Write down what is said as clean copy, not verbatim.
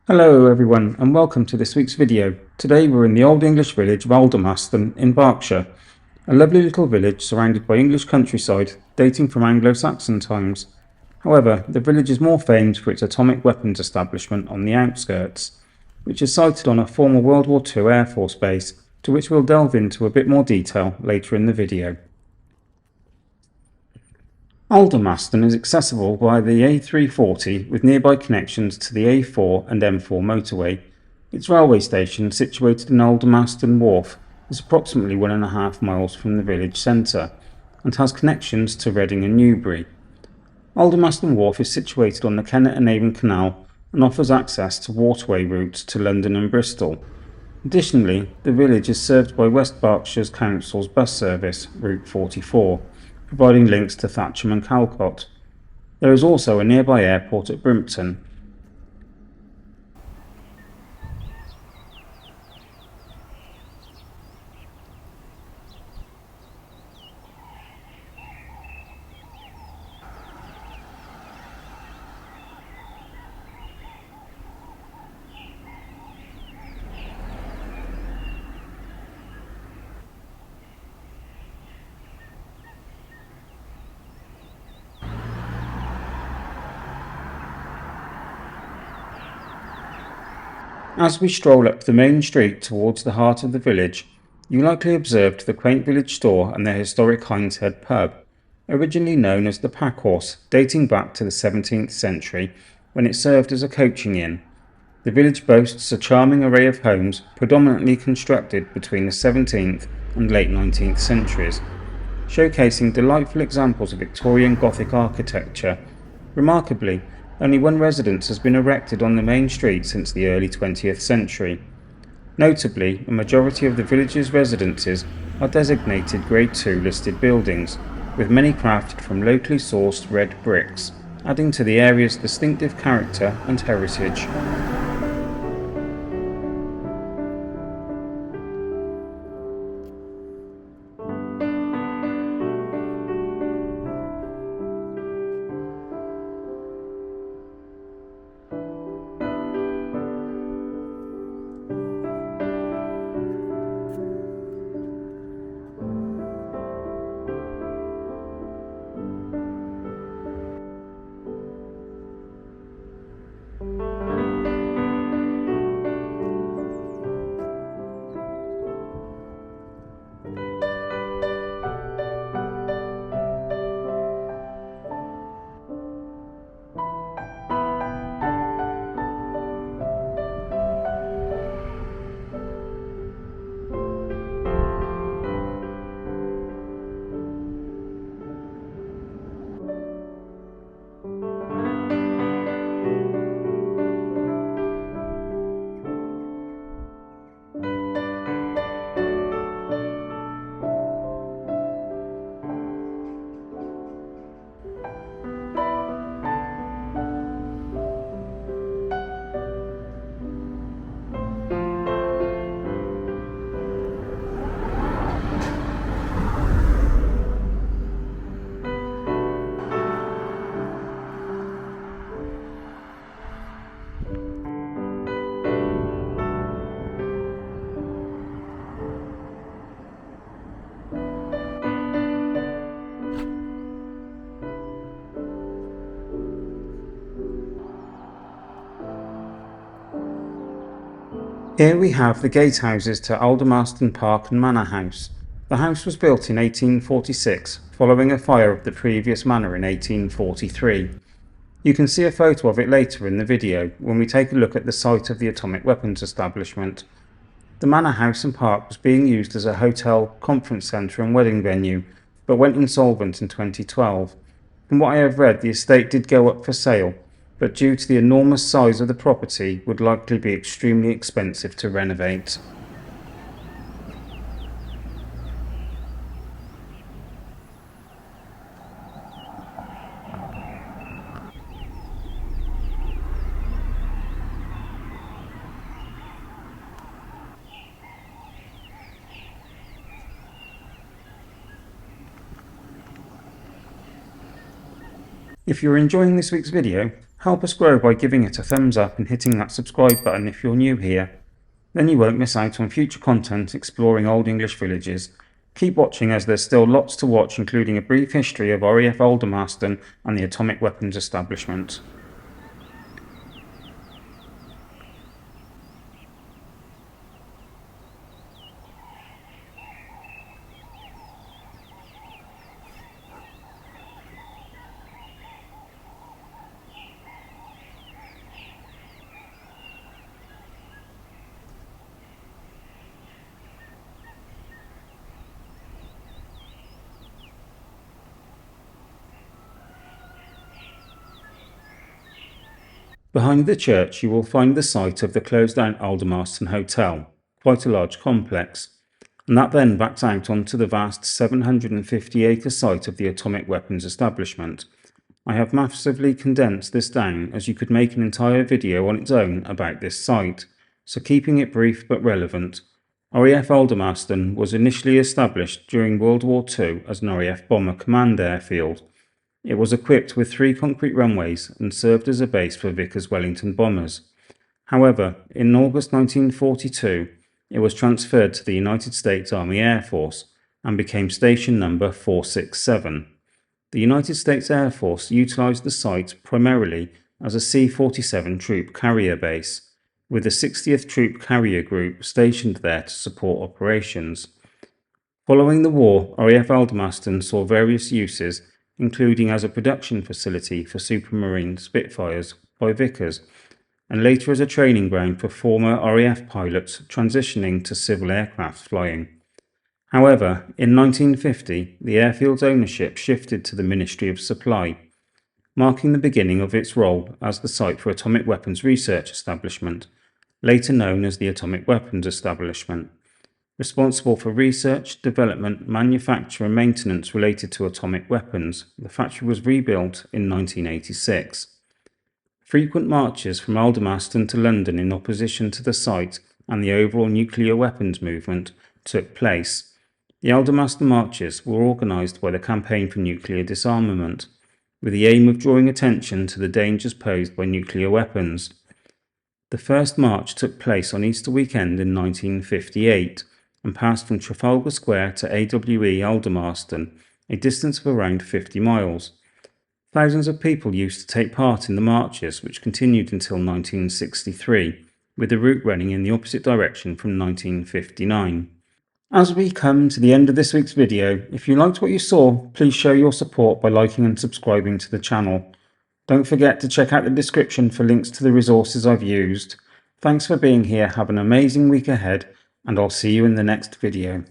Hello everyone and welcome to this week's video. Today we're in the Old English village of Aldermaston in Berkshire, a lovely little village surrounded by English countryside dating from Anglo-Saxon times. However, the village is more famed for its atomic weapons establishment on the outskirts, which is sited on a former World War II Air Force base, to which we'll delve into a bit more detail later in the video. Aldermaston is accessible via the A340 with nearby connections to the A4 and M4 motorway. Its railway station, situated in Aldermaston Wharf, is approximately 1.5 miles from the village centre and has connections to Reading and Newbury. Aldermaston Wharf is situated on the Kennet and Avon Canal and offers access to waterway routes to London and Bristol. Additionally, the village is served by West Berkshire Council's bus service, Route 44, providing links to Thatcham and Calcott. There is also a nearby airport at Brimpton. As we stroll up the main street towards the heart of the village, you likely observed the quaint village store and the historic Hinds Head pub, originally known as the Packhorse, dating back to the 17th century when it served as a coaching inn. The village boasts a charming array of homes predominantly constructed between the 17th and late 19th centuries, showcasing delightful examples of Victorian Gothic architecture. Remarkably, only one residence has been erected on the main street since the early 20th century. Notably, a majority of the village's residences are designated Grade 2 listed buildings, with many crafted from locally sourced red bricks, adding to the area's distinctive character and heritage. Here we have the gatehouses to Aldermaston Park and Manor House. The house was built in 1846, following a fire of the previous manor in 1843. You can see a photo of it later in the video when we take a look at the site of the atomic weapons establishment. The manor house and park was being used as a hotel, conference centre and wedding venue, but went insolvent in 2012. From what I have read, the estate did go up for sale, but due to the enormous size of the property would likely be extremely expensive to renovate. If you're enjoying this week's video, Help us grow by giving it a thumbs up and hitting that subscribe button if you're new here. Then you won't miss out on future content exploring Old English villages. Keep watching as there's still lots to watch, including a brief history of RAF Aldermaston and the atomic weapons establishment. Behind the church you will find the site of the closed down Aldermaston Hotel, quite a large complex, and that then backs out onto the vast 750-acre site of the atomic weapons establishment. I have massively condensed this down as you could make an entire video on its own about this site, so keeping it brief but relevant. RAF Aldermaston was initially established during World War II as an RAF bomber command airfield. It was equipped with 3 concrete runways and served as a base for Vickers Wellington bombers. However, in August 1942, it was transferred to the United States Army Air Force and became station number 467. The United States Air Force utilized the site primarily as a C-47 troop carrier base, with the 60th Troop Carrier Group stationed there to support operations. Following the war, RAF Aldermaston saw various uses, including as a production facility for Supermarine Spitfires by Vickers, and later as a training ground for former RAF pilots transitioning to civil aircraft flying. However, in 1950, the airfield's ownership shifted to the Ministry of Supply, marking the beginning of its role as the site for Atomic Weapons Research Establishment, later known as the Atomic Weapons Establishment, responsible for research, development, manufacture and maintenance related to atomic weapons. The factory was rebuilt in 1986. Frequent marches from Aldermaston to London in opposition to the site and the overall nuclear weapons movement took place. The Aldermaston marches were organised by the Campaign for Nuclear Disarmament, with the aim of drawing attention to the dangers posed by nuclear weapons. The first march took place on Easter weekend in 1958 and passed from Trafalgar Square to AWE Aldermaston, a distance of around 50 miles. Thousands of people used to take part in the marches, which continued until 1963, with the route running in the opposite direction from 1959. As we come to the end of this week's video, if you liked what you saw, please show your support by liking and subscribing to the channel. Don't forget to check out the description for links to the resources I've used. Thanks for being here, have an amazing week ahead, and I'll see you in the next video.